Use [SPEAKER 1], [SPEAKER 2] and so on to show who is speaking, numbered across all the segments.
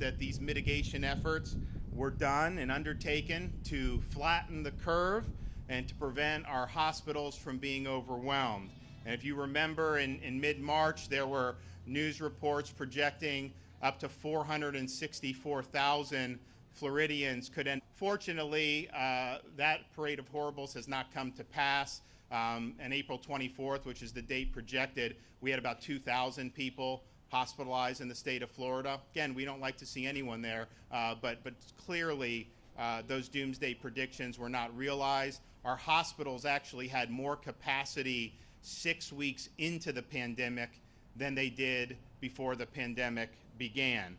[SPEAKER 1] that these mitigation efforts were done and undertaken to flatten the curve and to prevent our hospitals from being overwhelmed. And if you remember, in mid-March, there were news reports projecting up to 464,000 Floridians could end. Fortunately, that parade of horribles has not come to pass. On April 24th, which is the date projected, we had about 2,000 people hospitalized in the state of Florida. Again, we don't like to see anyone there, but clearly those doomsday predictions were not realized. Our hospitals actually had more capacity 6 weeks into the pandemic than they did before the pandemic began.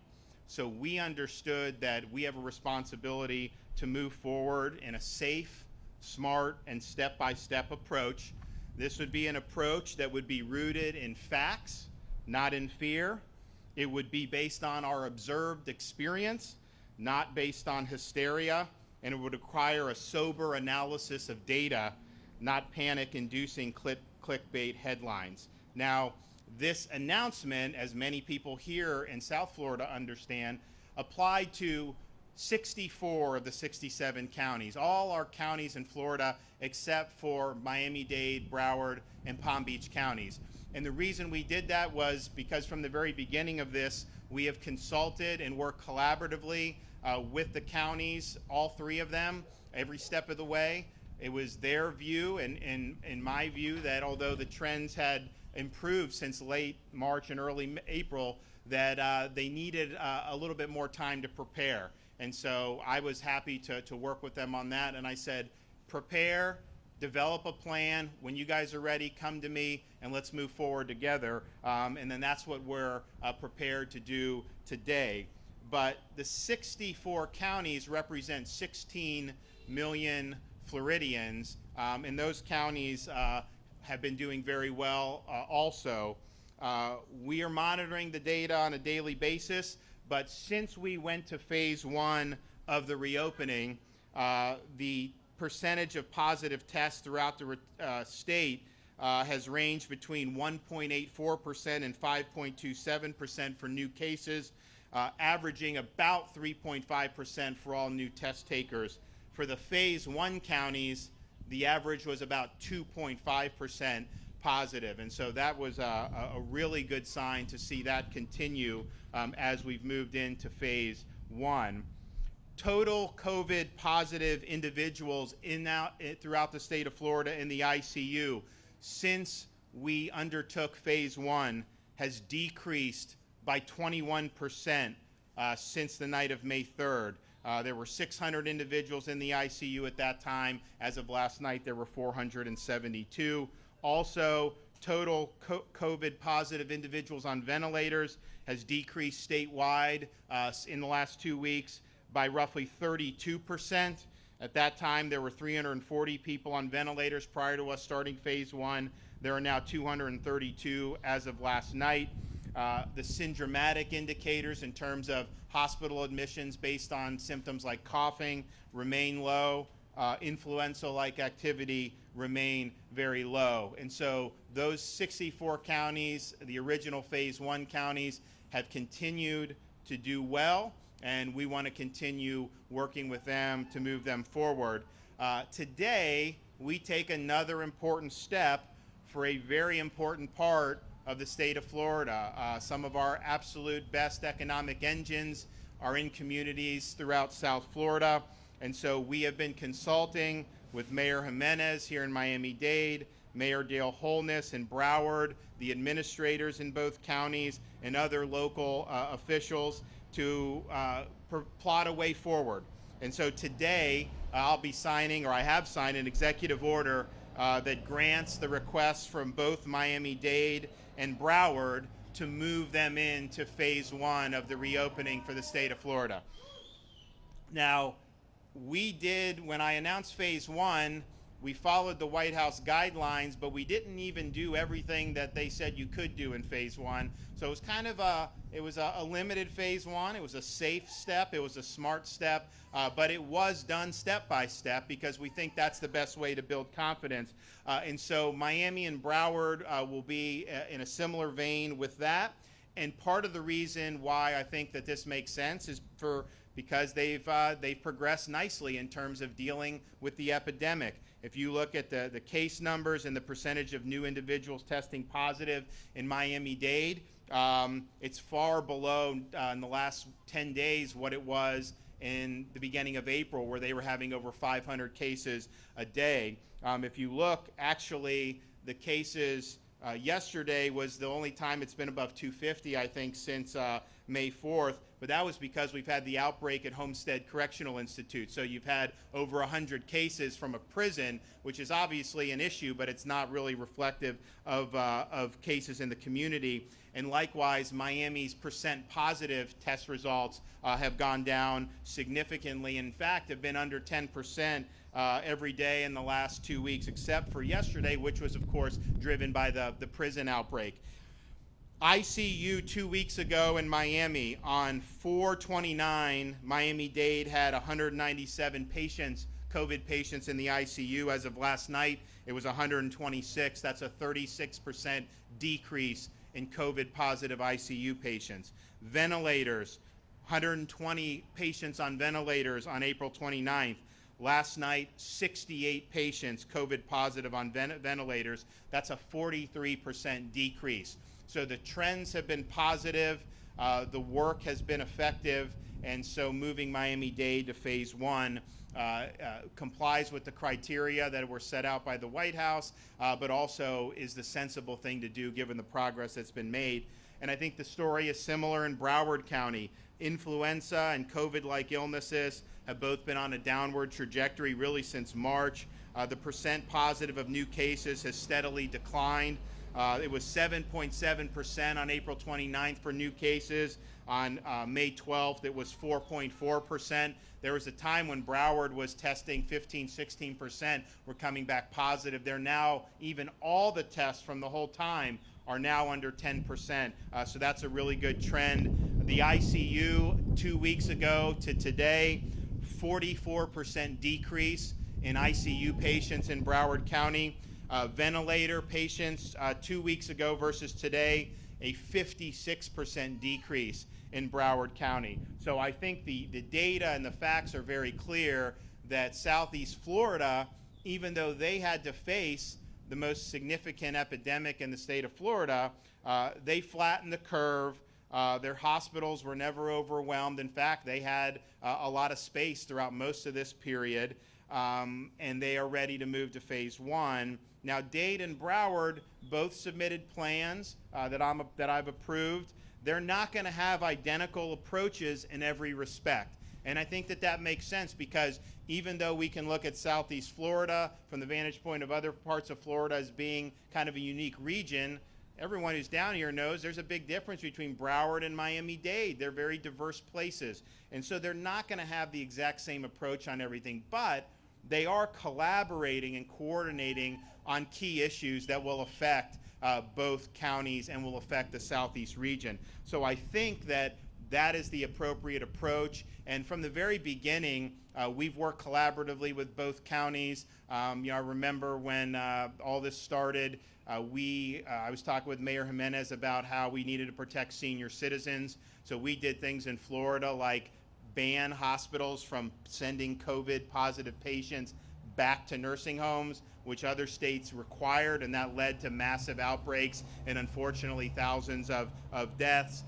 [SPEAKER 1] So we understood that we have a responsibility to move forward in a safe, smart, and step-by-step approach. This would be an approach that would be rooted in facts, not in fear. It would be based on our observed experience, not based on hysteria, and it would require a sober analysis of data, not panic-inducing clickbait headlines. Now, this announcement, as many people here in South Florida understand, applied to 64 of the 67 counties, all our counties in Florida except for Miami-Dade, Broward, and Palm Beach counties. And the reason we did that was because from the very beginning of this, we have consulted and worked collaboratively with the counties, all three of them, every step of the way. It was their view and in my view that although the trends had improved since late March and early April, that they needed a little bit more time to prepare. And so I was happy to work with them on that. And I said, prepare, develop a plan. When you guys are ready, come to me and let's move forward together. And then that's what we're prepared to do today. But the 64 counties represent 16 million Floridians. And those counties have been doing very well also. We are monitoring the data on a daily basis. But since we went to phase one of the reopening, the percentage of positive tests throughout the state has ranged between 1.84% and 5.27% for new cases, averaging about 3.5% for all new test takers. For the phase one counties, the average was about 2.5% positive. And so that was a really good sign to see that continue as we've moved into phase one. Total COVID positive individuals throughout the state of Florida in the ICU since we undertook phase one has decreased by 21% since the night of May 3rd. There were 600 individuals in the ICU at that time. As of last night, there were 472. Also, total COVID positive individuals on ventilators has decreased statewide in the last 2 weeks by roughly 32%. At that time, there were 340 people on ventilators prior to us starting phase one. There are now 232 as of last night. The syndromatic indicators in terms of hospital admissions based on symptoms like coughing remain low. Influenza-like activity remain very low. And so those 64 counties, the original phase one counties, have continued to do well, and we want to continue working with them to move them forward. Today, we take another important step for a very important part of the state of Florida. Some of our absolute best economic engines are in communities throughout South Florida. And so we have been consulting with Mayor Jimenez here in Miami-Dade, Mayor Dale Holness in Broward, the administrators in both counties, and other local officials to plot a way forward. And so today I'll be signing, or I have signed, an executive order that grants the requests from both Miami-Dade and Broward to move them into phase one of the reopening for the state of Florida. Now, when I announced phase one, we followed the White House guidelines, but we didn't even do everything that they said you could do in phase one. So it was kind of a limited phase one. It was a safe step. It was a smart step, but it was done step by step because we think that's the best way to build confidence. And so Miami and Broward will be in a similar vein with that. And part of the reason why I think that this makes sense is because they've progressed nicely in terms of dealing with the epidemic. If you look at the case numbers and the percentage of new individuals testing positive in Miami-Dade, it's far below in the last 10 days what it was in the beginning of April, where they were having over 500 cases a day. If you look, actually, the cases yesterday was the only time it's been above 250, I think, since May 4th, but that was because we've had the outbreak at Homestead Correctional Institute. So you've had over 100 cases from a prison, which is obviously an issue, but it's not really reflective of cases in the community. And likewise, Miami's percent positive test results have gone down significantly. In fact, have been under 10% every day in the last 2 weeks, except for yesterday, which was, of course, driven by the prison outbreak. ICU 2 weeks ago in Miami, on 4/29, Miami-Dade had 197 patients, COVID patients in the ICU. As of last night, it was 126. That's a 36% decrease in COVID-positive ICU patients. Ventilators, 120 patients on ventilators on April 29th. Last night, 68 patients COVID positive on ventilators. That's a 43% decrease. So the trends have been positive, the work has been effective, and so moving Miami-Dade to phase 1 complies with the criteria that were set out by the White House, but also is the sensible thing to do given the progress that's been made. And I think the story is similar in Broward County. Influenza and COVID-like illnesses have both been on a downward trajectory really since March. The percent positive of new cases has steadily declined. It was 7.7% on April 29th for new cases. On May 12th, it was 4.4%. There was a time when Broward was testing 15, 16%, were coming back positive. They're now, even all the tests from the whole time are now under 10%. So that's a really good trend. The ICU 2 weeks ago to today, 44% decrease in ICU patients in Broward County. Ventilator patients 2 weeks ago versus today, a 56% decrease in Broward County. So I think the data and the facts are very clear that Southeast Florida, even though they had to face the most significant epidemic in the state of Florida, they flattened the curve. Their hospitals were never overwhelmed. In fact, they had a lot of space throughout most of this period, and they are ready to move to phase 1. Now, Dade and Broward both submitted plans that I've approved. They're not going to have identical approaches in every respect. And I think that makes sense because even though we can look at Southeast Florida from the vantage point of other parts of Florida as being kind of a unique region, everyone who's down here knows there's a big difference between Broward and Miami-Dade. They're very diverse places. And so they're not going to have the exact same approach on everything, but they are collaborating and coordinating on key issues that will affect both counties and will affect the Southeast region. So I think that is the appropriate approach. And from the very beginning, we've worked collaboratively with both counties. I remember when all this started, I was talking with Mayor Jimenez about how we needed to protect senior citizens. So we did things in Florida like ban hospitals from sending COVID positive patients back to nursing homes, which other states required, and that led to massive outbreaks and unfortunately thousands of deaths.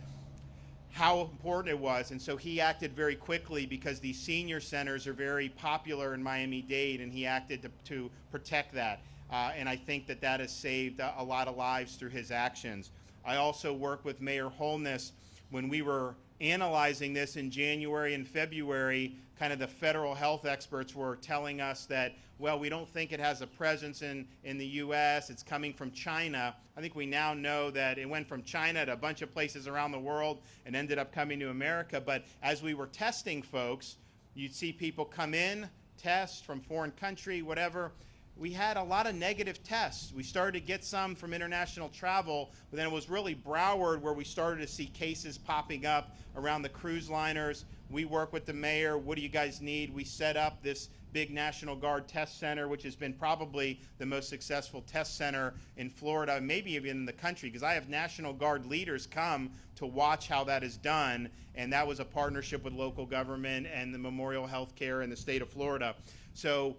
[SPEAKER 1] How important it was, and so he acted very quickly because these senior centers are very popular in Miami-Dade, and he acted to protect that. And I think that has saved a lot of lives through his actions. I also worked with Mayor Holness when we were analyzing this in January and February. Kind of the federal health experts were telling us that, well, we don't think it has a presence in the U.S. It's coming from China. I think we now know that it went from China to a bunch of places around the world and ended up coming to America. But as we were testing folks, you'd see people come in, test from foreign country, whatever. we had a lot of negative tests. We started to get some from international travel, but then it was really Broward where we started to see cases popping up around the cruise liners. We work with the mayor. What do you guys need? We set up this big National Guard test center, which has been probably the most successful test center in Florida, maybe even in the country, because I have National Guard leaders come to watch how that is done, and that was a partnership with local government and the Memorial Healthcare in the state of Florida. So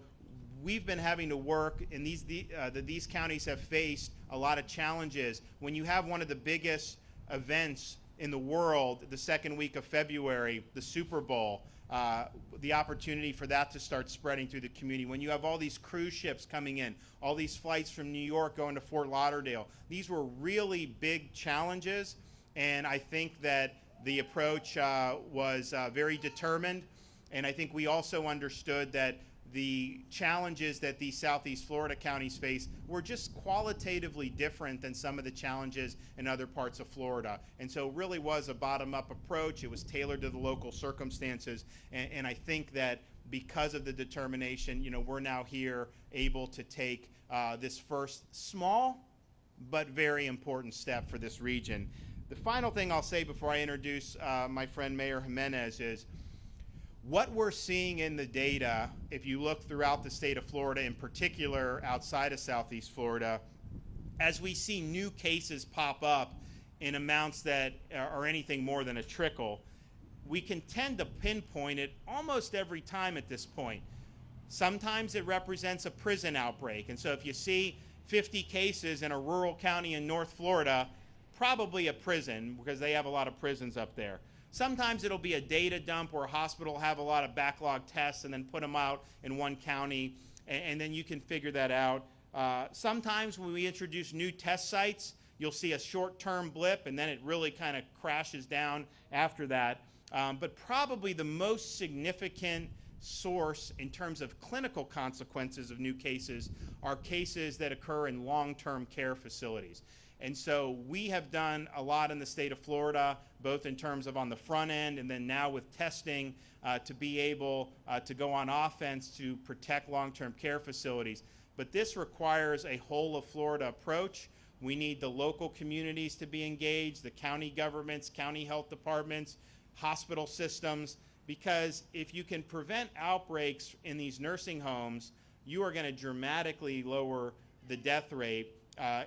[SPEAKER 1] we've been having to work, and these counties have faced a lot of challenges. When you have one of the biggest events in the world, the second week of February, the Super Bowl, the opportunity for that to start spreading through the community. When you have all these cruise ships coming in, all these flights from New York going to Fort Lauderdale, these were really big challenges, and I think that the approach was very determined, and I think we also understood that the challenges that these Southeast Florida counties face were just qualitatively different than some of the challenges in other parts of Florida. And so it really was a bottom-up approach. It was tailored to the local circumstances. And I think that because of the determination, we're now here able to take this first small but very important step for this region. The final thing I'll say before I introduce my friend Mayor Jimenez is, what we're seeing in the data, if you look throughout the state of Florida, in particular outside of Southeast Florida, as we see new cases pop up in amounts that are anything more than a trickle, we can tend to pinpoint it almost every time at this point. Sometimes it represents a prison outbreak, and so if you see 50 cases in a rural county in North Florida, probably a prison, because they have a lot of prisons up there. Sometimes it'll be a data dump where a hospital will have a lot of backlog tests and then put them out in one county, and then you can figure that out. Sometimes when we introduce new test sites, you'll see a short-term blip, and then it really kind of crashes down after that. But probably the most significant source in terms of clinical consequences of new cases are cases that occur in long-term care facilities. And so we have done a lot in the state of Florida, both in terms of on the front end and then now with testing to be able to go on offense to protect long-term care facilities. But this requires a whole of Florida approach. We need the local communities to be engaged, the county governments, county health departments, hospital systems, because if you can prevent outbreaks in these nursing homes, you are going to dramatically lower the death rate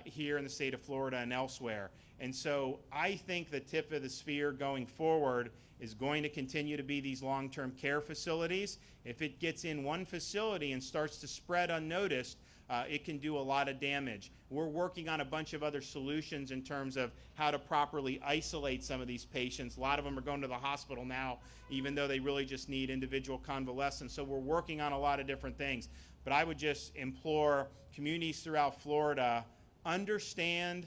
[SPEAKER 1] here in the state of Florida and elsewhere. And so I think the tip of the spear going forward is going to continue to be these long-term care facilities. If it gets in one facility and starts to spread unnoticed, it can do a lot of damage. We're working on a bunch of other solutions in terms of how to properly isolate some of these patients. A lot of them are going to the hospital now, even though they really just need individual convalescence. So we're working on a lot of different things. But I would just implore communities throughout Florida, understand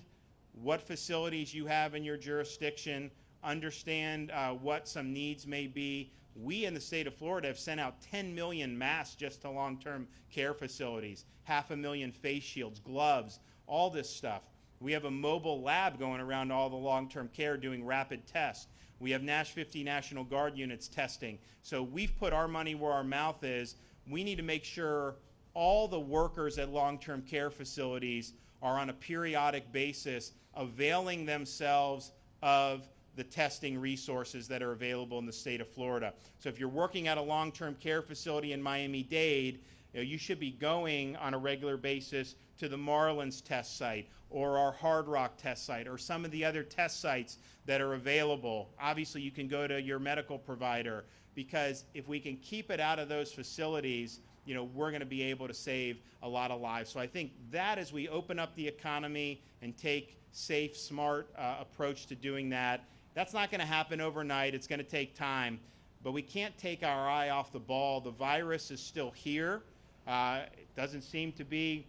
[SPEAKER 1] what facilities you have in your jurisdiction, understand what some needs may be. We in the state of Florida have sent out 10 million masks just to long-term care facilities, 500,000 face shields, gloves, all this stuff. We have a mobile lab going around all the long-term care doing rapid tests. We have 50 National Guard units testing. So we've put our money where our mouth is. We need to make sure all the workers at long-term care facilities are on a periodic basis availing themselves of the testing resources that are available in the state of Florida. So if you're working at a long-term care facility in Miami-Dade, you should be going on a regular basis to the Marlins test site or our Hard Rock test site or some of the other test sites that are available. Obviously, you can go to your medical provider, because if we can keep it out of those facilities, we're going to be able to save a lot of lives. So I think that as we open up the economy and take safe, smart approach to doing that, that's not going to happen overnight. It's going to take time. But we can't take our eye off the ball. The virus is still here. It doesn't seem to be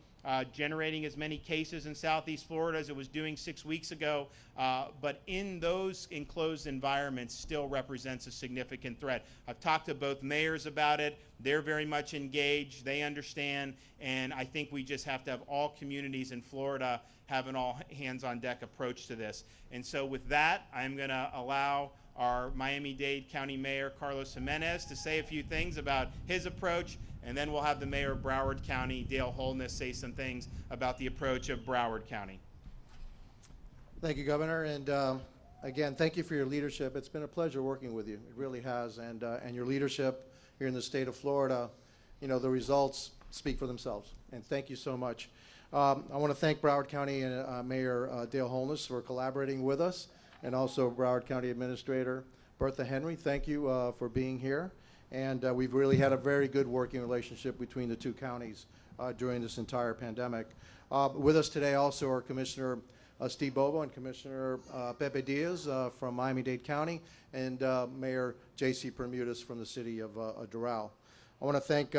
[SPEAKER 1] generating as many cases in Southeast Florida as it was doing 6 weeks ago, but in those enclosed environments still represents a significant threat. I've talked to both mayors about it. They're very much engaged. They understand, and I think we just have to have all communities in Florida have an all-hands-on-deck approach to this. And so with that, I'm going to allow our Miami-Dade County Mayor, Carlos Jimenez, to say a few things about his approach, and then we'll have the Mayor of Broward County, Dale Holness, say some things about the approach of Broward County.
[SPEAKER 2] Thank you, Governor, and again, thank you for your leadership. It's been a pleasure working with you. It really has, and your leadership here in the state of Florida, you know, the results speak for themselves, and thank you so much. I want to thank Broward County and Mayor Dale Holness for collaborating with us, and also Broward County Administrator Bertha Henry. Thank you for being here, and we've really had a very good working relationship between the two counties during this entire pandemic. With us today also are Commissioner Steve Bovo and Commissioner Pepe Diaz from Miami-Dade County, and Mayor J.C. Bermudez from the city of Doral. I want to thank,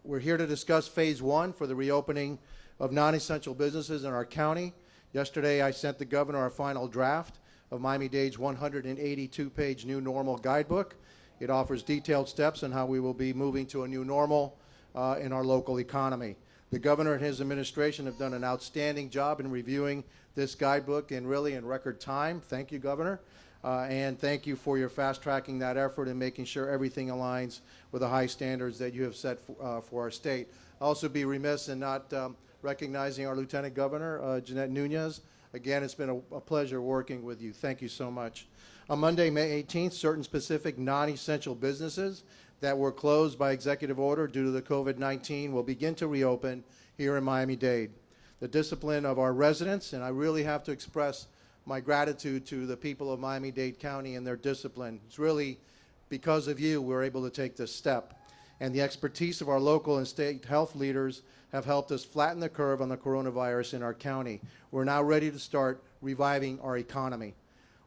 [SPEAKER 2] we're here to discuss phase one for the reopening of non-essential businesses in our county. Yesterday I sent the governor our final draft of Miami-Dade's 182-page new normal guidebook. It offers detailed steps on how we will be moving to a new normal in our local economy. The governor and his administration have done an outstanding job in reviewing this guidebook and really in record time. Thank you, Governor. And thank you for your fast-tracking that effort and making sure everything aligns with the high standards that you have set for our state. I'll also be remiss in not recognizing our Lieutenant Governor, Jeanette Nunez. Again, it's been a pleasure working with you. Thank you so much. On Monday, May 18th, certain specific non-essential businesses that were closed by executive order due to the COVID-19 will begin to reopen here in Miami-Dade. The discipline of our residents, and I really have to express my gratitude to the people of Miami-Dade County and their discipline. It's really because of you we're able to take this step. And the expertise of our local and state health leaders have helped us flatten the curve on the coronavirus in our county. We're now ready to start reviving our economy.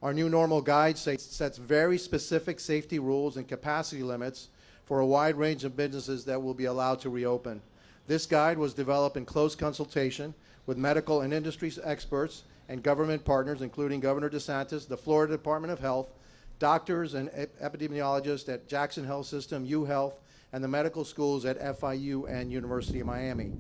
[SPEAKER 2] Our new normal guide sets very specific safety rules and capacity limits for a wide range of businesses that will be allowed to reopen. This guide was developed in close consultation with medical and industry experts and government partners, including Governor DeSantis, the Florida Department of Health, doctors and epidemiologists at Jackson Health System, UHealth, and the medical schools at FIU and University of Miami.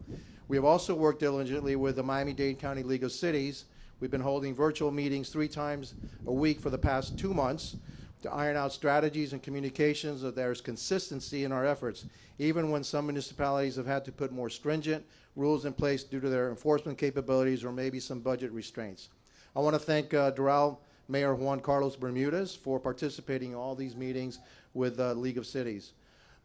[SPEAKER 2] We have also worked diligently with the Miami-Dade County League of Cities. We've been holding virtual meetings 3 times a week for the past 2 months to iron out strategies and communications so there's consistency in our efforts, even when some municipalities have had to put more stringent rules in place due to their enforcement capabilities or maybe some budget restraints. I want to thank Doral Mayor Juan Carlos Bermudez for participating in all these meetings with the League of Cities.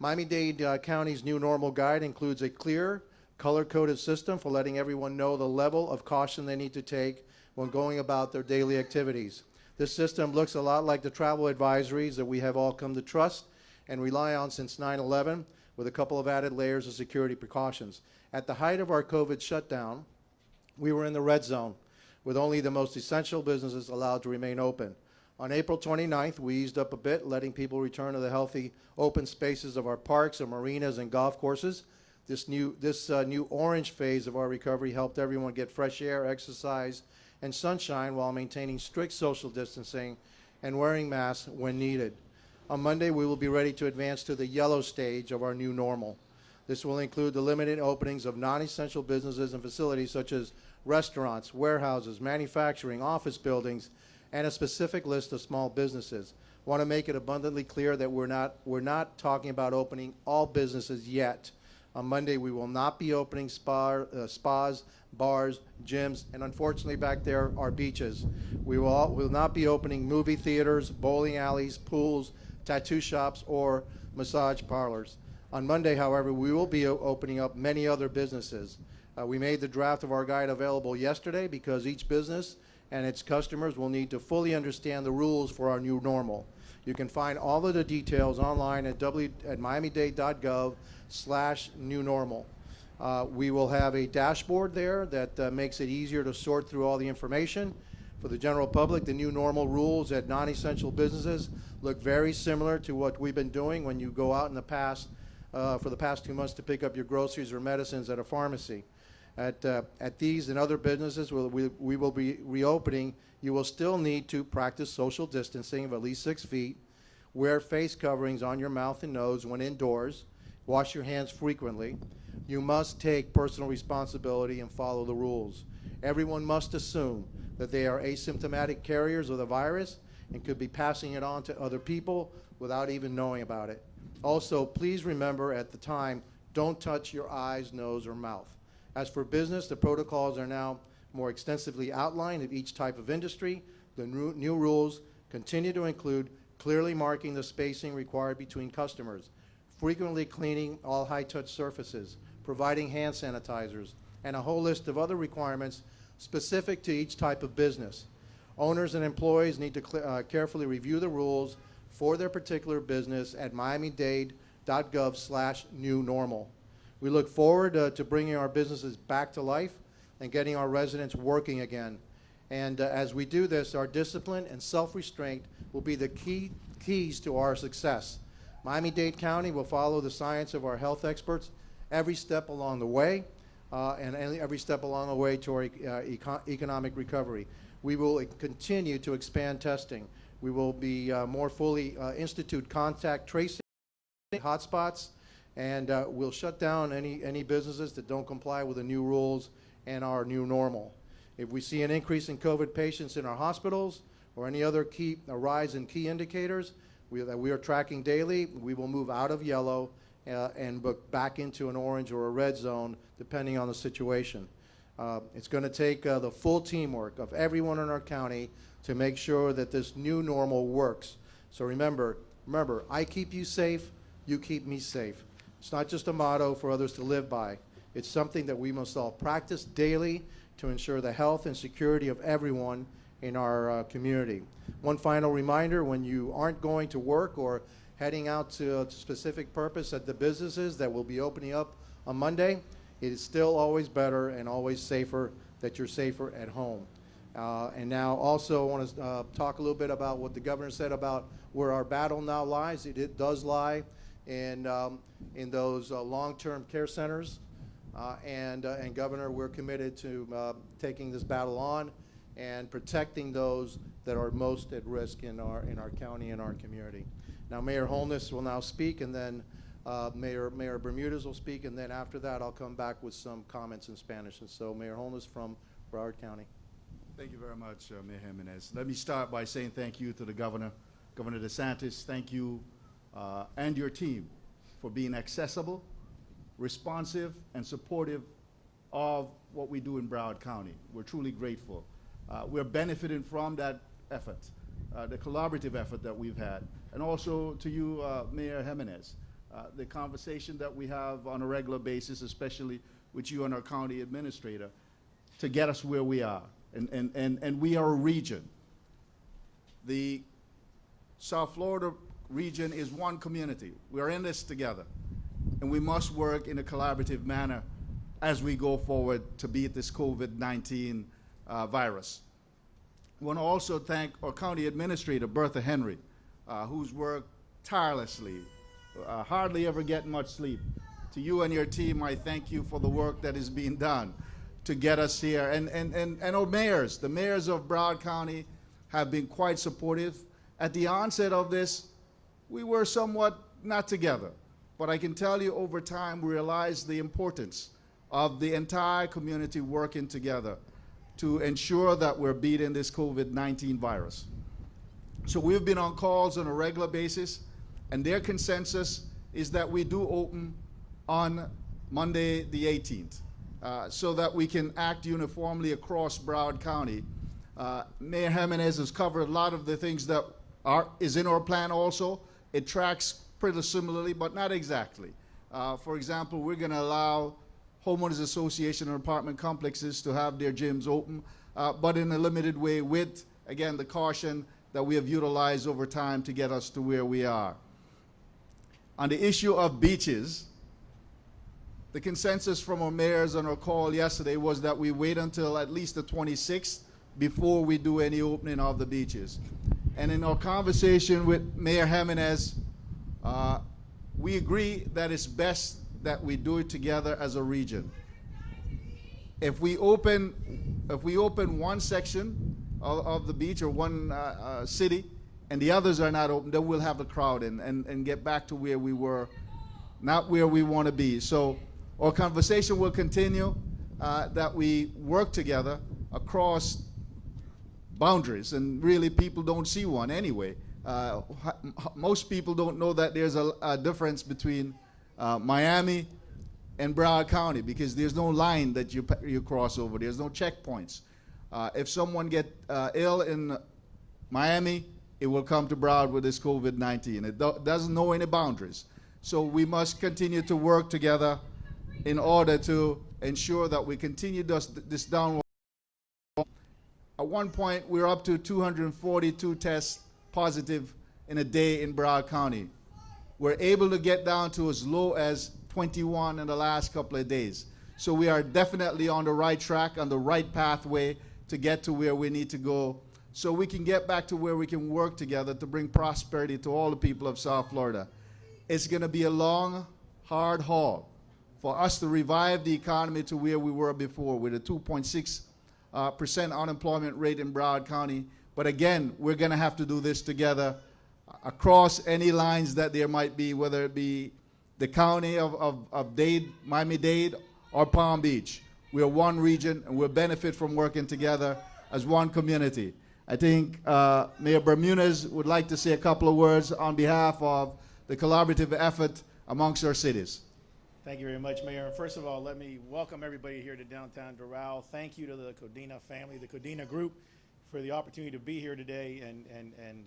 [SPEAKER 2] Miami-Dade County's new normal guide includes a clear, color-coded system for letting everyone know the level of caution they need to take when going about their daily activities. This system looks a lot like the travel advisories that we have all come to trust and rely on since 9/11, with a couple of added layers of security precautions. At the height of our COVID shutdown, we were in the red zone, with only the most essential businesses allowed to remain open. On April 29th, we eased up a bit, letting people return to the healthy open spaces of our parks and marinas and golf courses. This new orange phase of our recovery helped everyone get fresh air, exercise, and sunshine while maintaining strict social distancing and wearing masks when needed. On Monday, we will be ready to advance to the yellow stage of our new normal. This will include the limited openings of non-essential businesses and facilities such as restaurants, warehouses, manufacturing, office buildings, and a specific list of small businesses. I want to make it abundantly clear that we're not talking about opening all businesses yet. On Monday, we will not be opening spas, bars, gyms, and unfortunately back there are beaches. We will not be opening movie theaters, bowling alleys, pools, tattoo shops, or massage parlors. On Monday, however, we will be opening up many other businesses. We made the draft of our guide available yesterday because each business and its customers will need to fully understand the rules for our new normal. You can find all of the details online at miamidade.gov/newnormal. We will have a dashboard there that makes it easier to sort through all the information. For the general public, the new normal rules at non-essential businesses look very similar to what we've been doing when you go out in the past, for the past 2 months to pick up your groceries or medicines at a pharmacy. At these and other businesses we will be reopening, you will still need to practice social distancing of at least 6 feet, wear face coverings on your mouth and nose when indoors, wash your hands frequently. You must take personal responsibility and follow the rules. Everyone must assume that they are asymptomatic carriers of the virus and could be passing it on to other people without even knowing about it. Also, please remember at the time, don't touch your eyes, nose, or mouth. As for business, the protocols are now more extensively outlined of each type of industry. The new rules continue to include clearly marking the spacing required between customers, frequently cleaning all high-touch surfaces, providing hand sanitizers, and a whole list of other requirements specific to each type of business. Owners and employees need to carefully review the rules for their particular business at miamidade.gov/new normal. We look forward to bringing our businesses back to life and getting our residents working again. And as we do this, our discipline and self-restraint will be the keys to our success. Miami-Dade County will follow the science of our health experts every step along the way, and every step along the way to our economic recovery. We will continue to expand testing. We will be more fully institute contact tracing hotspots, and we'll shut down any businesses that don't comply with the new rules and our new normal. If we see an increase in COVID patients in our hospitals or any other a rise in key indicators that we are tracking daily, we will move out of yellow and back into an orange or a red zone, depending on the situation. It's going to take the full teamwork of everyone in our county to make sure that this new normal works. So remember, I keep you safe, you keep me safe. It's not just a motto for others to live by. It's something that we must all practice daily to ensure the health and security of everyone in our community. One final reminder, when you aren't going to work or heading out to a specific purpose at the businesses that will be opening up on Monday, it is still always better and always safer that you're safer at home. And now also I want to talk a little bit about what the governor said about where our battle now lies. It does lie in those long-term care centers. And Governor, we're committed to taking this battle on and protecting those that are most at risk in our county and our community. Now, Mayor Holness will now speak, and then Mayor Bermudez will speak, and then after that, I'll come back with some comments in Spanish. And so, Mayor Holness from Broward County.
[SPEAKER 3] Thank you very much, Mayor Jimenez. Let me start by saying thank you to the Governor, Governor DeSantis. Thank you and your team for being accessible, responsive, and supportive of what we do in Broward County. We're truly grateful. We're benefiting from that effort, the collaborative effort that we've had. And also to you, Mayor Jimenez, the conversation that we have on a regular basis, especially with you and our county administrator, to get us where we are. And we are a region. The South Florida region is one community. We are in this together. And we must work in a collaborative manner as we go forward to beat this COVID-19 virus. I want to also thank our county administrator, Bertha Henry, who's worked tirelessly, hardly ever getting much sleep. To you and your team, I thank you for the work that is being done to get us here. And our mayors, the mayors of Broward County have been quite supportive. At the onset of this, we were somewhat not together. But I can tell you over time, we realized the importance of the entire community working together to ensure that we're beating this COVID-19 virus. So we've been on calls on a regular basis, and their consensus is that we do open on Monday the 18th, so that we can act uniformly across Broward County. Mayor Jimenez has covered a lot of the things that is in our plan also. It tracks pretty similarly, but not exactly. For example, we're going to allow homeowners association and apartment complexes to have their gyms open, but in a limited way with, again, the caution that we have utilized over time to get us to where we are. On the issue of beaches, the consensus from our mayors on our call yesterday was that we wait until at least the 26th before we do any opening of the beaches. And in our conversation with Mayor Jimenez, we agree that it's best that we do it together as a region. If we open one section of the beach or one city and the others are not open, then we'll have a crowd and get back to where we were, not where we want to be. So our conversation will continue, that we work together across boundaries, and really people don't see one anyway. Most people don't know that there's a difference between Miami and Broward County, because there's no line that you cross over. There's no checkpoints. If someone get ill in Miami, it will come to Broward with this COVID-19. It doesn't know any boundaries. So we must continue to work together in order to ensure that we continue this downward. At one point, we were up to 242 tests positive in a day in Broward County. We're able to get down to as low as 21 in the last couple of days. So we are definitely on the right track, on the right pathway to get to where we need to go, so we can get back to where we can work together to bring prosperity to all the people of South Florida. It's going to be a long, hard haul for us to revive the economy to where we were before, with a 2.6% unemployment rate in Broward County. But again, we're going to have to do this together across any lines that there might be, whether it be the county of Dade, Miami-Dade, or Palm Beach. We're one region, and we'll benefit from working together as one community. I think Mayor Bermudez would like to say a couple of words on behalf of the collaborative effort amongst our cities.
[SPEAKER 4] Thank you very much, Mayor. First of all, let me welcome everybody here to downtown Doral. Thank you to the Codina family, the Codina group, for the opportunity to be here today and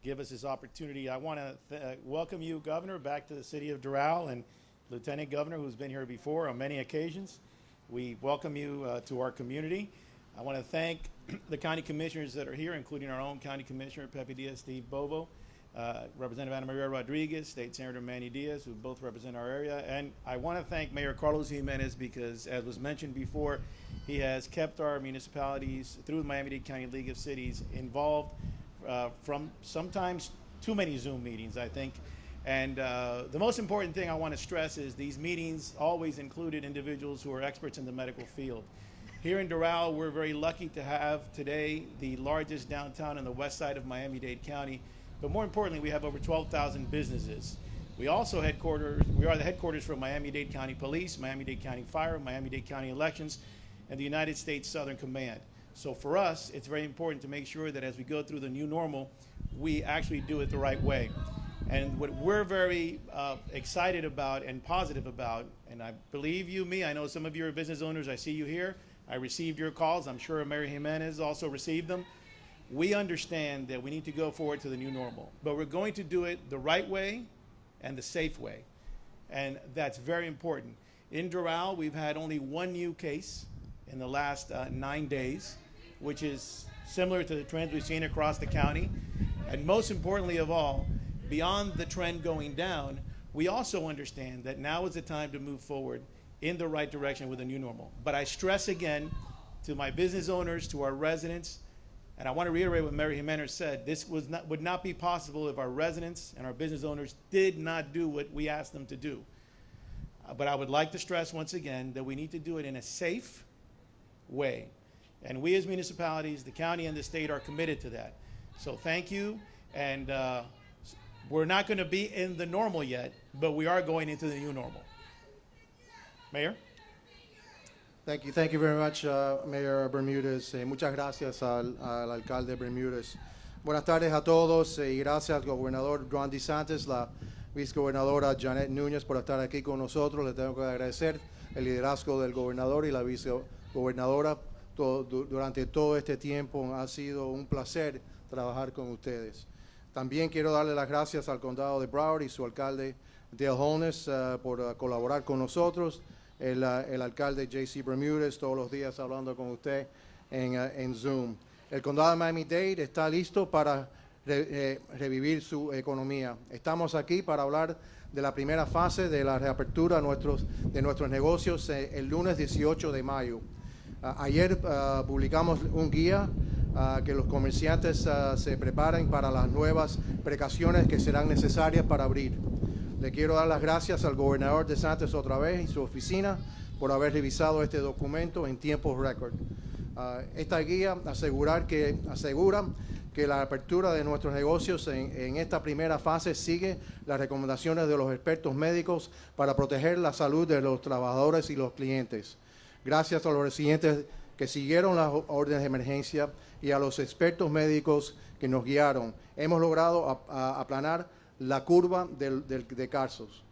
[SPEAKER 4] give us this opportunity. I want to welcome you, Governor, back to the city of Doral, and Lieutenant Governor, who's been here before on many occasions. We welcome you to our community. I want to thank the county commissioners that are here, including our own county commissioner, Pepe Diaz, Steve Bovo, Representative Ana Maria Rodriguez, State Senator Manny Diaz, who both represent our area. And I want to thank Mayor Carlos Jimenez, because, as was mentioned before, he has kept our municipalities through the Miami-Dade County League of Cities involved from sometimes too many Zoom meetings, I think. And the most important thing I want to stress is these meetings always included individuals who are experts in the medical field. Here in Doral, we're very lucky to have today the largest downtown on the west side of Miami-Dade County. But more importantly, we have over 12,000 businesses. We are the headquarters for Miami-Dade County Police, Miami-Dade County Fire, Miami-Dade County Elections, and the United States Southern Command. So for us, it's very important to make sure that as we go through the new normal, we actually do it the right way. And what we're very excited about and positive about, and I believe you, me, I know some of you are business owners, I see you here. I received your calls. I'm sure Mayor Jimenez also received them. We understand that we need to go forward to the new normal, but we're going to do it the right way and the safe way. And that's very important. In Doral, we've had only one new case in the last 9 days, which is similar to the trends we've seen across the county. And most importantly of all, beyond the trend going down, we also understand that now is the time to move forward in the right direction with a new normal. But I stress again to my business owners, to our residents, and I want to reiterate what Mayor Jimenez said, this would not be possible if our residents and our business owners did not do what we asked them to do. But I would like to stress once again that we need to do it in a safe way. And we as municipalities, the county and the state, are committed to that. So thank you, and we're not going to be in the normal yet, but we are going into the new normal. Mayor?
[SPEAKER 2] Thank you very much, Mayor Bermudez. Muchas gracias al alcalde Bermudez. Buenas tardes a todos y gracias al gobernador Ron DeSantis, la vicegobernadora Janet Núñez por estar aquí con nosotros. Le tengo que agradecer el liderazgo del gobernador y la vicegobernadora durante todo este tiempo. Ha sido un placer trabajar con ustedes. También quiero darle las gracias al condado de Broward y su alcalde Dale Holness por colaborar con nosotros. El alcalde J.C. Bermudez, todos los días hablando con usted en Zoom. El condado de Miami-Dade está listo para revivir su economía. Estamos aquí para hablar de la primera fase de la reapertura de nuestros negocios el lunes 18 de mayo. Ayer publicamos un guía que los comerciantes se preparen para las nuevas precauciones que serán necesarias para abrir. Le quiero dar las gracias al gobernador DeSantis otra vez y su oficina por haber revisado este documento en tiempo récord. Esta guía asegura que la apertura de nuestros negocios en esta primera fase sigue las recomendaciones de los expertos médicos para proteger la salud de los trabajadores y los clientes. Gracias a los residentes que siguieron las órdenes de emergencia y a los expertos médicos que nos guiaron, hemos logrado aplanar la curva de casos.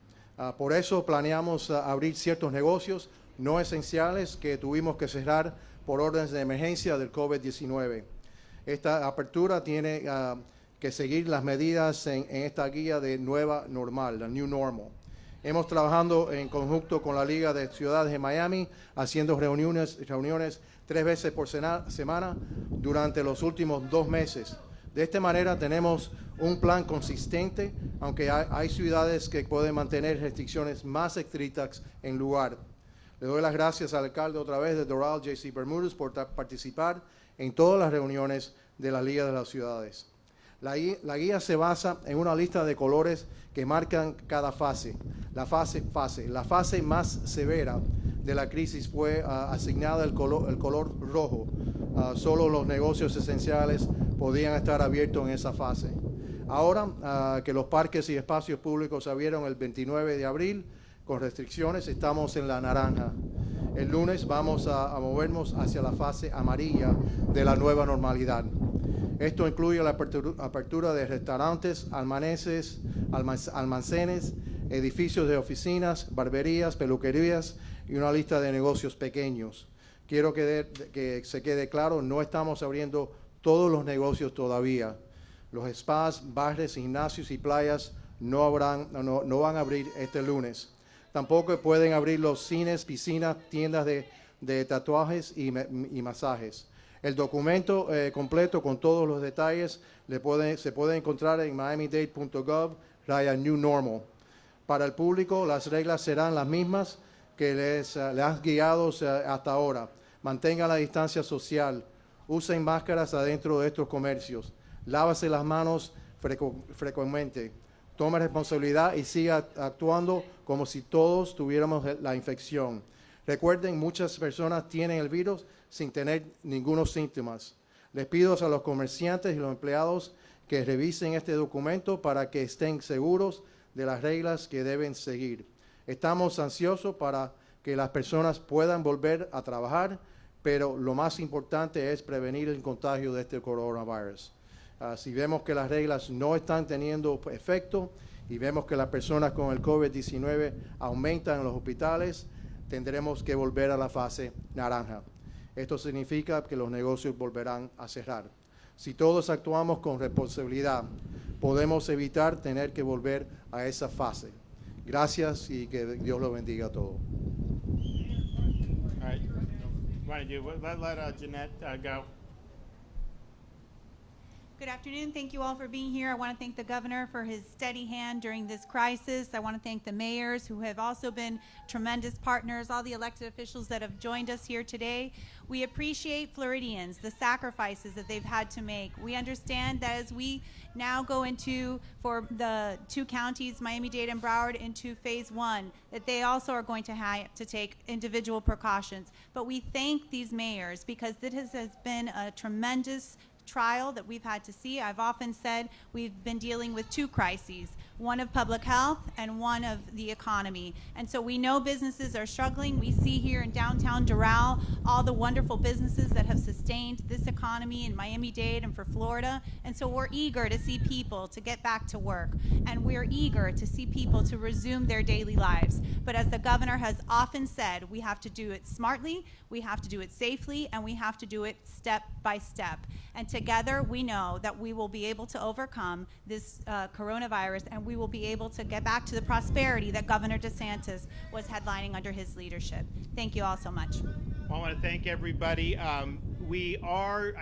[SPEAKER 2] Por eso planeamos abrir ciertos negocios no esenciales que tuvimos que cerrar por órdenes de emergencia del COVID-19. Esta apertura tiene que seguir las medidas en esta guía de nueva normal, la New Normal. Hemos trabajado en conjunto con la Liga de Ciudades de Miami, haciendo reuniones 3 veces por semana durante los últimos 2 meses. De esta manera tenemos un plan consistente, aunque hay ciudades que pueden mantener restricciones más estrictas en lugar. Le doy las gracias al alcalde otra vez de Doral, J.C. Bermúdez, por participar en todas las reuniones de la Liga de las Ciudades. La guía se basa en una lista de colores que marcan cada fase. La fase más severa de la crisis fue asignada el color rojo. Solo los negocios esenciales podían estar abiertos en esa fase. Ahora que los parques y espacios públicos se abrieron el 29 de abril, con restricciones, estamos en la naranja. El lunes vamos a movernos hacia la fase amarilla de la nueva normalidad. Esto incluye la apertura de restaurantes, almacenes, edificios de oficinas, barberías, peluquerías y una lista de negocios pequeños. Quiero que se quede claro, no estamos abriendo todos los negocios todavía. Los spas, bares, gimnasios y playas no van a abrir este lunes. Tampoco pueden abrir los cines, piscinas, tiendas de tatuajes y masajes. El documento completo con todos los detalles se puede encontrar en miamidade.gov/New Normal. Para el público, las reglas serán las mismas que les has guiado hasta ahora. Mantengan la distancia social, usen máscaras adentro de estos comercios, lávase las manos frecuentemente, tome responsabilidad y siga actuando como si todos tuviéramos la infección. Recuerden, muchas personas tienen el virus sin tener ningunos síntomas. Les pido a los comerciantes y los empleados que revisen este documento para que estén seguros de las reglas que deben seguir. Estamos ansiosos para que las personas puedan volver a trabajar, pero lo más importante es prevenir el contagio de este coronavirus. Si vemos que las reglas no están teniendo efecto y vemos que las personas con el COVID-19 aumentan en los hospitales, tendremos que volver a la fase naranja. Esto significa que los negocios volverán a cerrar. Si todos actuamos con responsabilidad, podemos evitar tener que volver a esa fase. Gracias y que Dios lo bendiga a todos.
[SPEAKER 1] All right. Want to do? Let Jeanette go.
[SPEAKER 5] Good afternoon. Thank you all for being here. I want to thank the governor for his steady hand during this crisis. I want to thank the mayors who have also been tremendous partners, all the elected officials that have joined us here today. We appreciate Floridians, the sacrifices that they've had to make. We understand that as we now go into, for the 2 counties, Miami-Dade and Broward, into phase 1, that they also are going to have to take individual precautions. But we thank these mayors because this has been a tremendous trial that we've had to see. I've often said we've been dealing with 2 crises, one of public health and one of the economy. And so we know businesses are struggling. We see here in downtown Doral all the wonderful businesses that have sustained this economy in Miami-Dade and for Florida. And so we're eager to see people to get back to work. And we're eager to see people to resume their daily lives. But as the governor has often said, we have to do it smartly, we have to do it safely, and we have to do it step by step. And together we know that we will be able to overcome this coronavirus, and we will be able to get back to the prosperity that Governor DeSantis was headlining under his leadership. Thank you all so much.
[SPEAKER 1] I want to thank everybody. I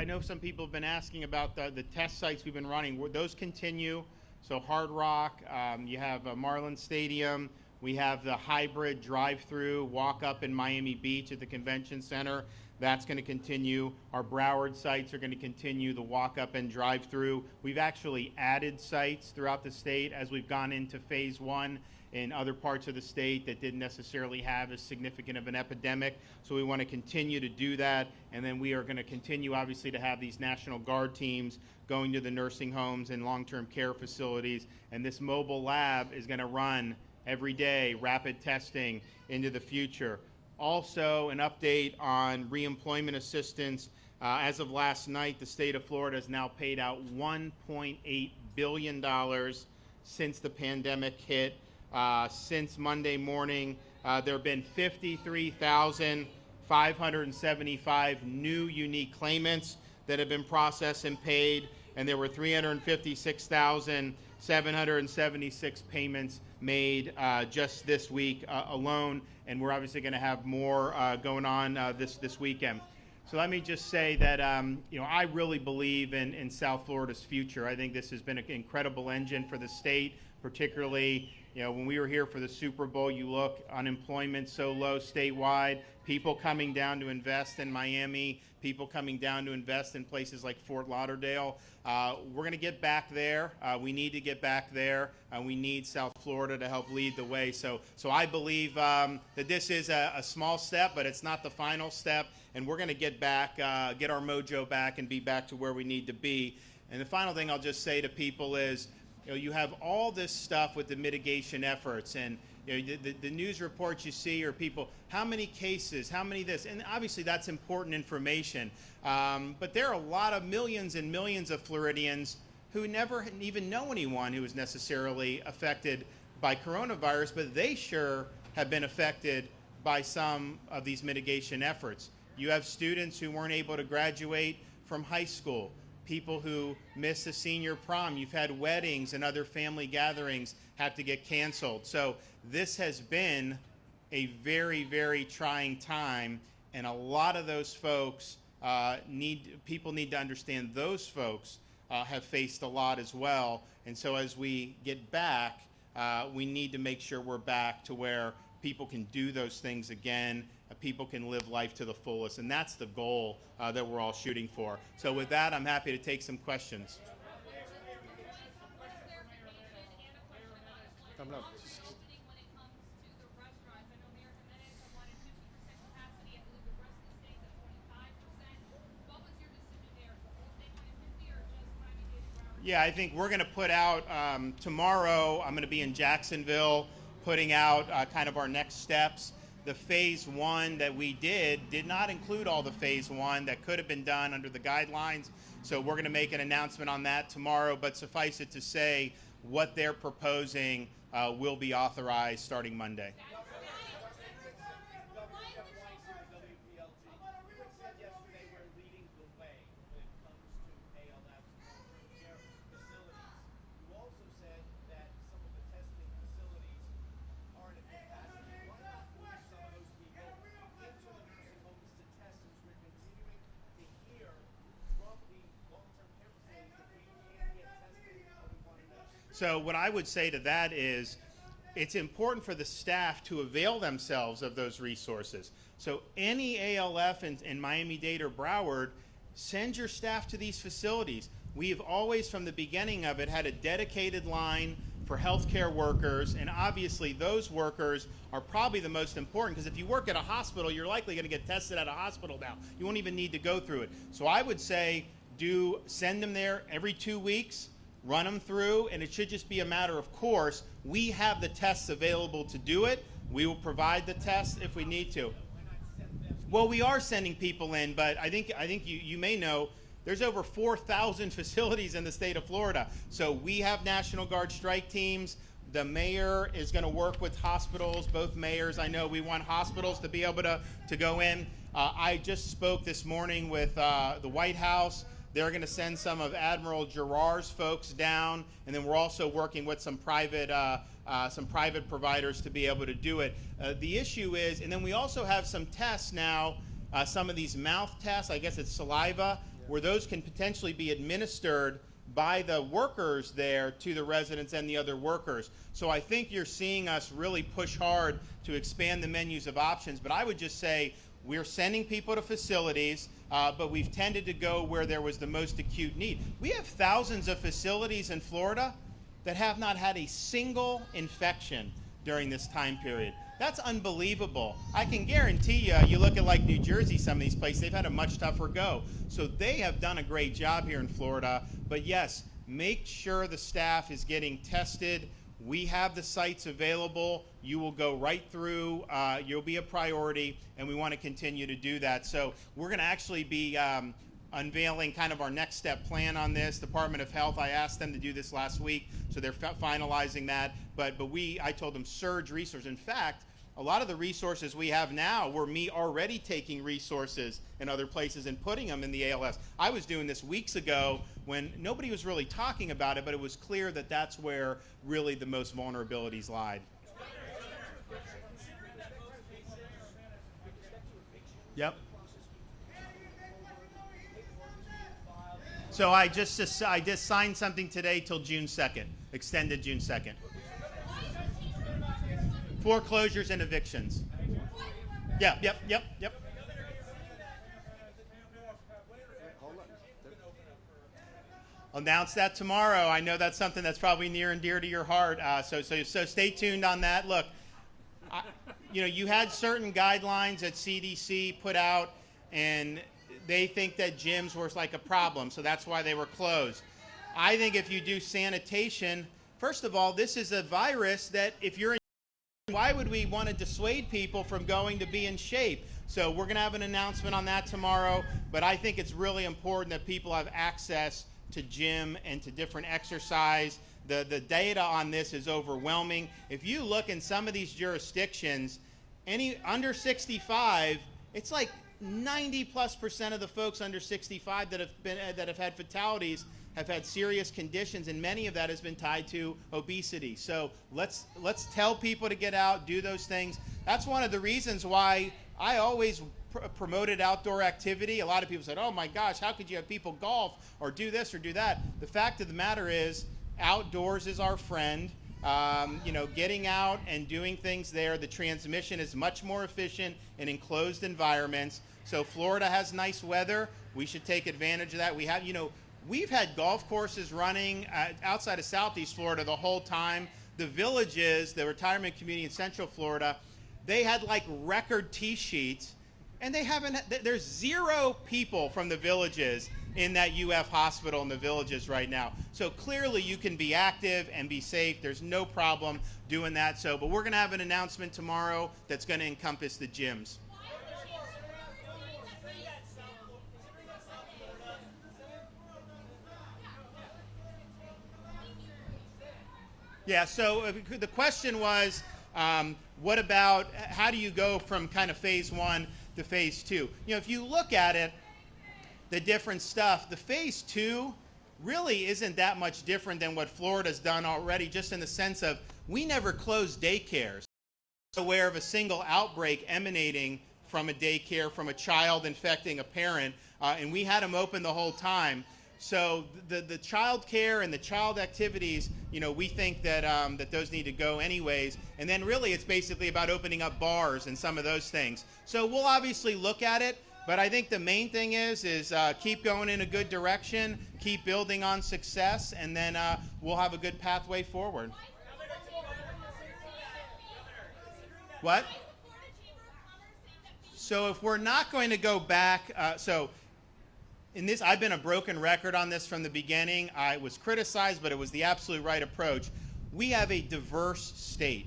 [SPEAKER 1] know some people have been asking about the test sites we've been running. Those continue. So Hard Rock, you have Marlin Stadium, we have the hybrid drive-through walk-up in Miami Beach at the Convention Center. That's going to continue. Our Broward sites are going to continue the walk-up and drive-through. We've actually added sites throughout the state as we've gone into phase 1 in other parts of the state that didn't necessarily have as significant of an epidemic. So we want to continue to do that. And then we are going to continue, obviously, to have these National Guard teams going to the nursing homes and long-term care facilities. And this mobile lab is going to run every day, rapid testing into the future. Also, an update on reemployment assistance. As of last night, the state of Florida has now paid out $1.8 billion since the pandemic hit. Since Monday morning, there have been 53,575 new unique claimants that have been processed and paid, and there were 356,776 payments made just this week alone, and we're obviously going to have more going on this weekend. So let me just say that I really believe in South Florida's future. I think this has been an incredible engine for the state, particularly when we were here for the Super Bowl. You look, unemployment so low statewide, people coming down to invest in Miami, people coming down to invest in places like Fort Lauderdale. We're going to get back there. We need to get back there. We need South Florida to help lead the way. So I believe that this is a small step, but it's not the final step. And we're going to get back, get our mojo back, and be back to where we need to be. And the final thing I'll just say to people is, you have all this stuff with the mitigation efforts, and the news reports you see are people, how many cases, how many this, and obviously that's important information. But there are a lot of millions and millions of Floridians who never even know anyone who is necessarily affected by coronavirus, but they sure have been affected by some of these mitigation efforts. You have students who weren't able to graduate from high school, people who miss a senior prom. You've had weddings and other family gatherings have to get canceled. So this has been a very, very trying time, and a lot of those folks people need to understand those folks have faced a lot as well. And so as we get back, we need to make sure we're back to where people can do those things again, people can live life to the fullest, and that's the goal that we're all shooting for. So with that, I'm happy to take some questions.
[SPEAKER 2] Coming up.
[SPEAKER 1] Yeah, I think we're going to put out tomorrow. I'm going to be in Jacksonville putting out kind of our next steps. The phase one that we did not include all the phase one that could have been done under the guidelines. So we're going to make an announcement on that tomorrow, but suffice it to say what they're proposing will be authorized starting Monday. So what I would say to that is it's important for the staff to avail themselves of those resources. So any ALF in Miami-Dade or Broward, send your staff to these facilities. We've always, from the beginning of it, had a dedicated line for healthcare workers, and obviously those workers are probably the most important, because if you work at a hospital, you're likely going to get tested at a hospital now. You won't even need to go through it. So I would say send them there every 2 weeks. Run them through, and it should just be a matter of course. We have the tests available to do it. We will provide the tests if we need to. Well, we are sending people in, but I think you may know there's over 4,000 facilities in the state of Florida. So we have National Guard strike teams. The mayor is going to work with hospitals, both mayors. I know we want hospitals to be able to go in. I just spoke this morning with the White House. They're going to send some of Admiral Girard's folks down, and then we're also working with some private providers to be able to do it. The issue is, and then we also have some tests now, some of these mouth tests, I guess it's saliva, where those can potentially be administered by the workers there to the residents and the other workers. So I think you're seeing us really push hard to expand the menus of options, but I would just say we're sending people to facilities, but we've tended to go where there was the most acute need. We have thousands of facilities in Florida that have not had a single infection during this time period. That's unbelievable. I can guarantee you, you look at like New Jersey, some of these places, they've had a much tougher go. So they have done a great job here in Florida. But yes, make sure the staff is getting tested. We have the sites available. You will go right through. You'll be a priority, and we want to continue to do that. So we're going to actually be unveiling kind of our next step plan on this. Department of Health, I asked them to do this last week, so they're finalizing that. But I told them surge resources. In fact, a lot of the resources we have now were me already taking resources in other places and putting them in the ALS. I was doing this weeks ago when nobody was really talking about it, but it was clear that that's where really the most vulnerabilities lied. Yep. So I just signed something today till June 2nd, extended June 2nd. Foreclosures and evictions. Yep. I'll announce that tomorrow. I know that's something that's probably near and dear to your heart. So stay tuned on that. Look, you had certain guidelines that CDC put out, and they think that gyms were like a problem, so that's why they were closed. I think if you do sanitation, first of all, this is a virus that if you're in, why would we want to dissuade people from going to be in shape? So we're going to have an announcement on that tomorrow, but I think it's really important that people have access to gym and to different exercise. The data on this is overwhelming. If you look in some of these jurisdictions, any under 65, it's like 90+% of the folks under 65 that have had fatalities have had serious conditions, and many of that has been tied to obesity. So let's tell people to get out, do those things. That's one of the reasons why I always promoted outdoor activity. A lot of people said, "Oh my gosh, how could you have people golf or do this or do that?" The fact of the matter is, outdoors is our friend. Getting out and doing things there, the transmission is much more efficient in enclosed environments. So Florida has nice weather. We should take advantage of that. We've had golf courses running outside of Southeast Florida the whole time. The Villages, the retirement community in Central Florida, they had like record tee sheets, and there's 0 people from the Villages in that UF hospital in the Villages right now. So clearly you can be active and be safe. There's no problem doing that. But we're going to have an announcement tomorrow that's going to encompass the gyms. Yeah, so the question was, what about, how do you go from kind of phase 1 to phase 2? If you look at it, the different stuff, the phase 2 really isn't that much different than what Florida's done already, just in the sense of we never closed daycares. Aware of a single outbreak emanating from a daycare, from a child infecting a parent, and we had them open the whole time. So the child care and the child activities, we think that that those need to go anyways. And then really it's basically about opening up bars and some of those things. So we'll obviously look at it, but I think the main thing is keep going in a good direction, keep building on success, and then we'll have a good pathway forward. What? So if we're not going to go back, in this, I've been a broken record on this from the beginning. I was criticized, but it was the absolute right approach. We have a diverse state.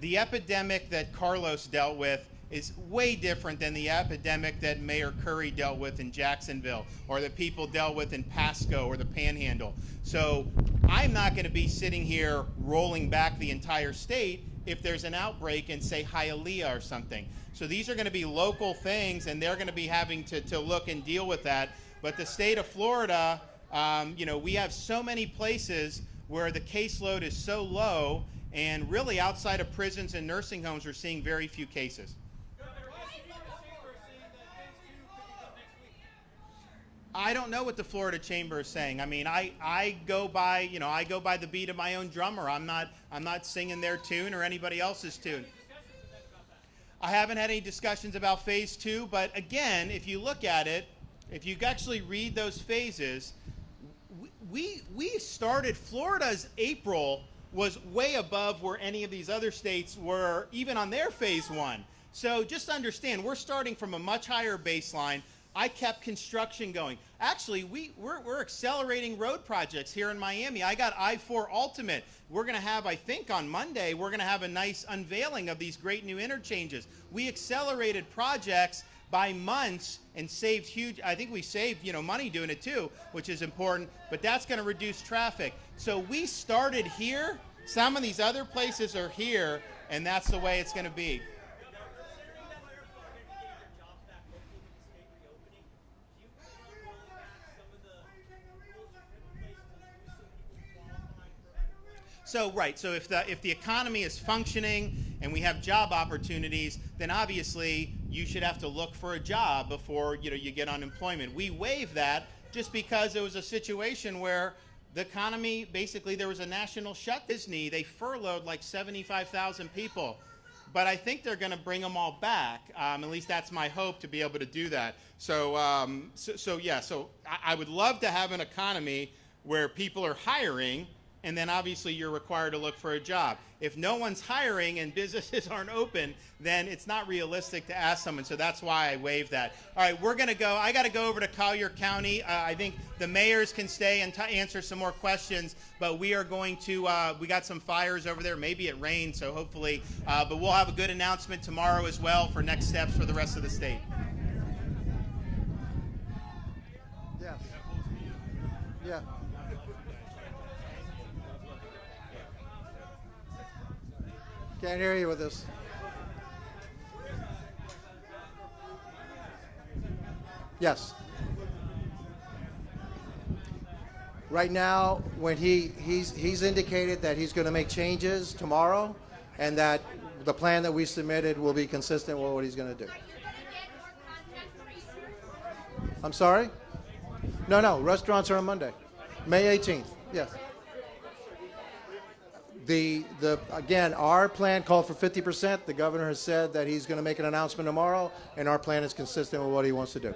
[SPEAKER 1] The epidemic that Carlos dealt with is way different than the epidemic that Mayor Curry dealt with in Jacksonville, or that people dealt with in Pasco or the Panhandle. So I'm not going to be sitting here rolling back the entire state if there's an outbreak in, say, Hialeah or something. So these are going to be local things, and they're going to be having to look and deal with that. But the state of Florida, we have so many places where the caseload is so low, and really outside of prisons and nursing homes, we're seeing very few cases. I don't know what the Florida Chamber is saying. I mean, I go by the beat of my own drummer. I'm not singing their tune or anybody else's tune. I haven't had any discussions about phase 2, but again, if you look at it, if you actually read those phases, we started, Florida's April was way above where any of these other states were, even on their phase 1. So just understand, we're starting from a much higher baseline. I kept construction going. Actually, we're accelerating road projects here in Miami. I got I-4 Ultimate. We're going to have, I think on Monday, we're going to have a nice unveiling of these great new interchanges. We accelerated projects by months and saved huge, I think we saved, money doing it too, which is important, but that's going to reduce traffic. So we started here. Some of these other places are here, and that's the way it's going to be. So if the economy is functioning and we have job opportunities, then obviously you should have to look for a job before you get unemployment. We waive that just because it was a situation where the economy, basically there was a national shut. Disney, they furloughed like 75,000 people. But I think they're going to bring them all back. At least that's my hope, to be able to do that. So I would love to have an economy where people are hiring, and then obviously you're required to look for a job. If no one's hiring and businesses aren't open, then it's not realistic to ask someone. So that's why I waived that. All right, we're going to go. I got to go over to Collier County. I think the mayors can stay and answer some more questions, but we are going to, we got some fires over there. Maybe it rained, so hopefully, but we'll have a good announcement tomorrow as well for next steps for the rest of the state.
[SPEAKER 2] Yes. Yeah. Can't hear you with this. Yes. Right now, when he's indicated that he's going to make changes tomorrow, and that the plan that we submitted will be consistent with what he's going to do. I'm sorry? No. Restaurants are on Monday, May 18th. Yes. Again, our plan called for 50%. The governor has said that he's going to make an announcement tomorrow, and our plan is consistent with what he wants to do.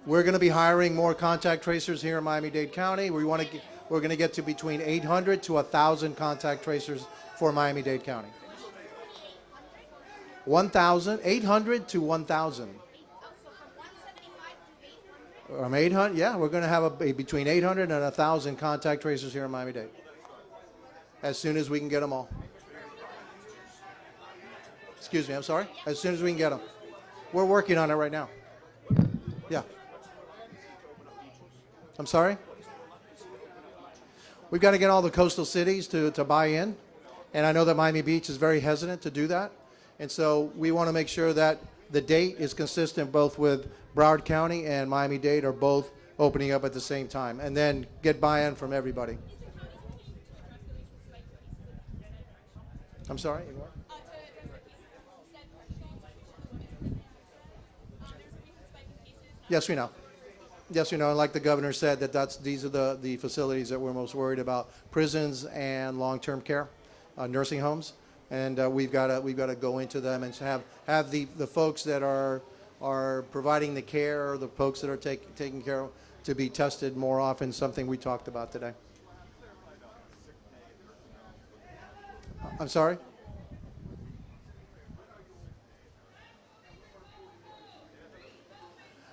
[SPEAKER 2] We're going to be hiring more contact tracers here in Miami-Dade County. We're going to get to between 800 to 1,000 contact tracers for Miami-Dade County. 800 to 1,000. From 800, yeah, we're going to have between 800 and 1,000 contact tracers here in Miami-Dade as soon as we can get them all. Excuse me, I'm sorry? As soon as we can get them. We're working on it right now. Yeah. I'm sorry? We've got to get all the coastal cities to buy in, and I know that Miami Beach is very hesitant to do that, and so we want to make sure that the date is consistent both with Broward County and Miami-Dade are both opening up at the same time, and then get buy-in from everybody. I'm sorry? Yes, we know. Yes, we know. And like the governor said, these are the facilities that we're most worried about: prisons and long-term care, nursing homes, and we've got to go into them and have the folks that are providing the care, or the folks that are taking care of, to be tested more often. Something we talked about today. I'm sorry?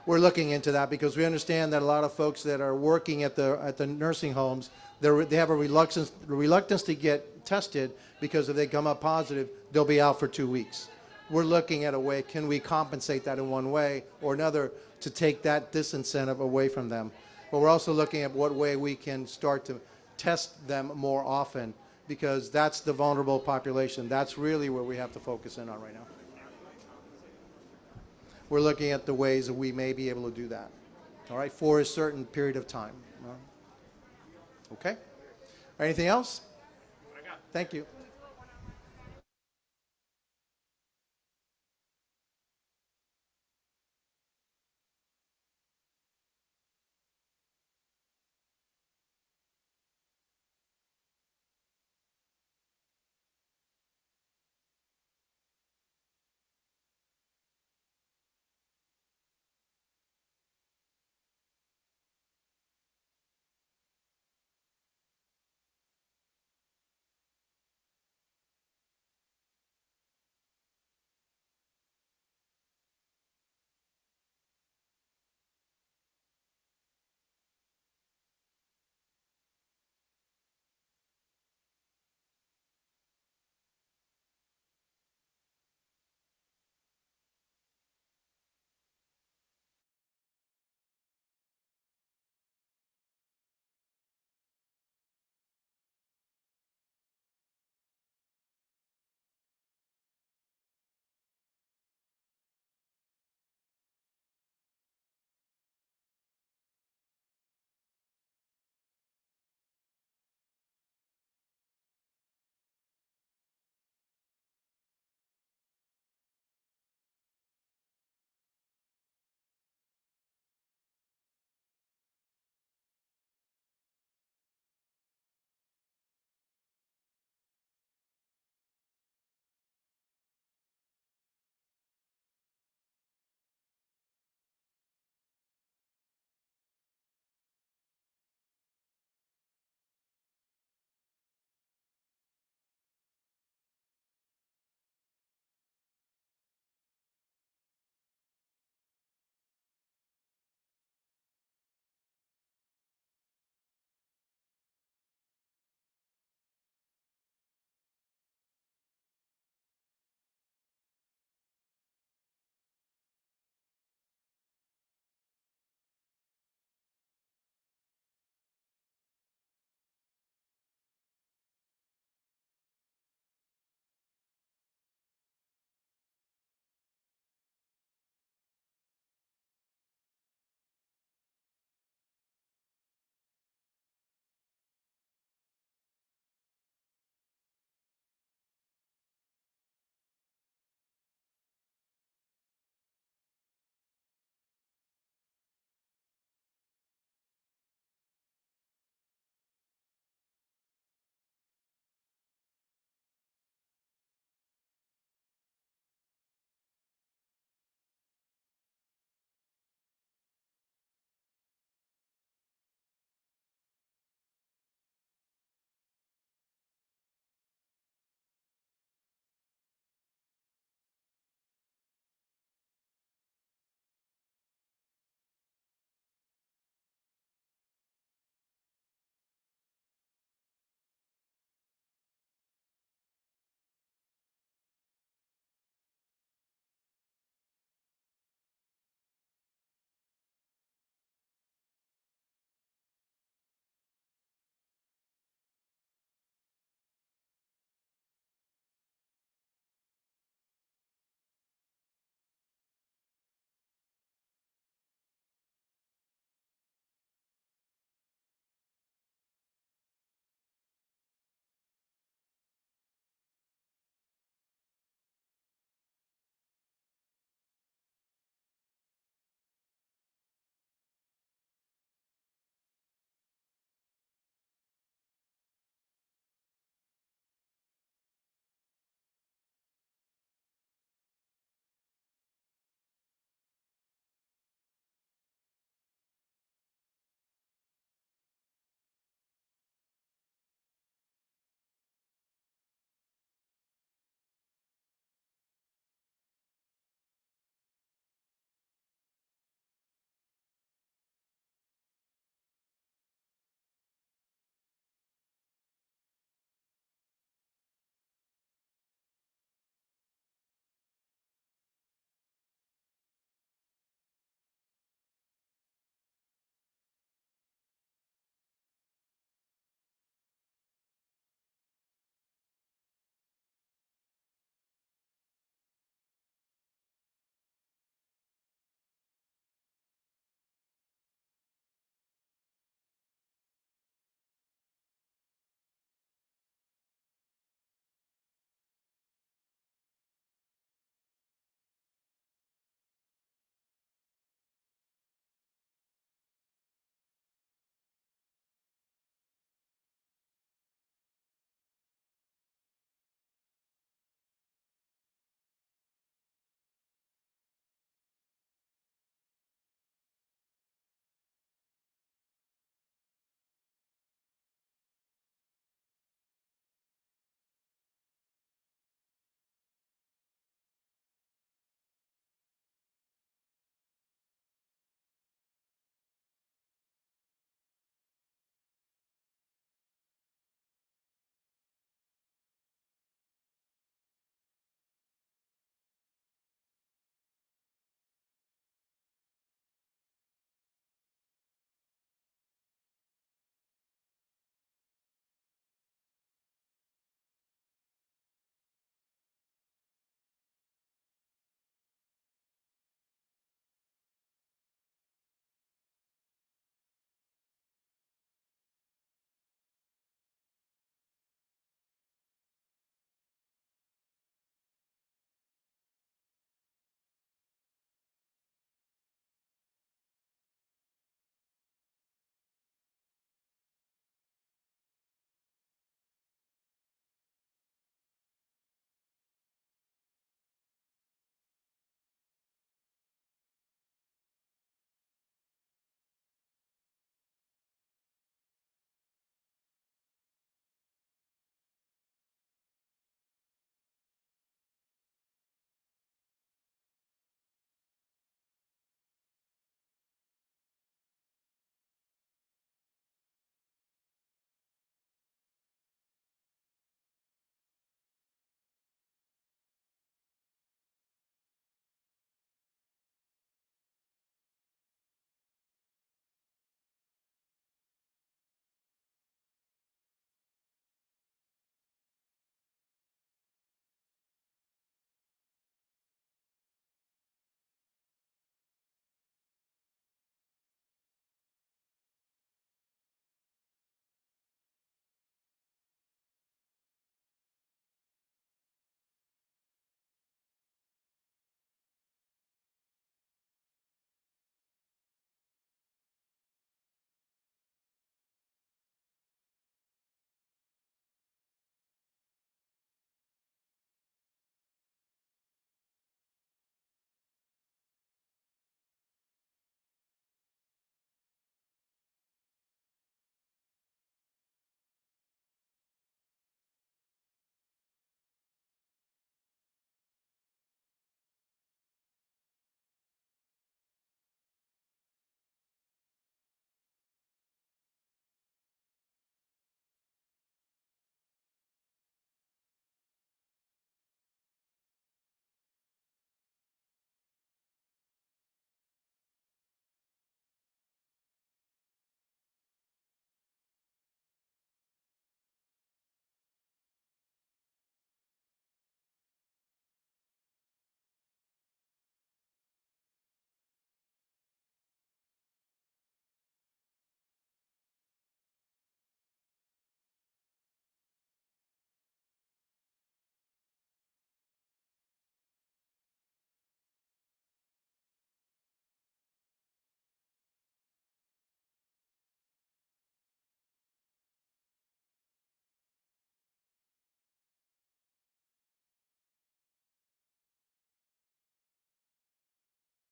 [SPEAKER 2] We're looking into that because we understand that a lot of folks that are working at the nursing homes, they have a reluctance to get tested, because if they come up positive, they'll be out for 2 weeks. We're looking at a way, can we compensate that in one way or another to take that disincentive away from them? But we're also looking at what way we can start to test them more often, because that's the vulnerable population. That's really where we have to focus in on right now. We're looking at the ways that we may be able to do that, all right, for a certain period of time. Okay? Anything else? Thank you.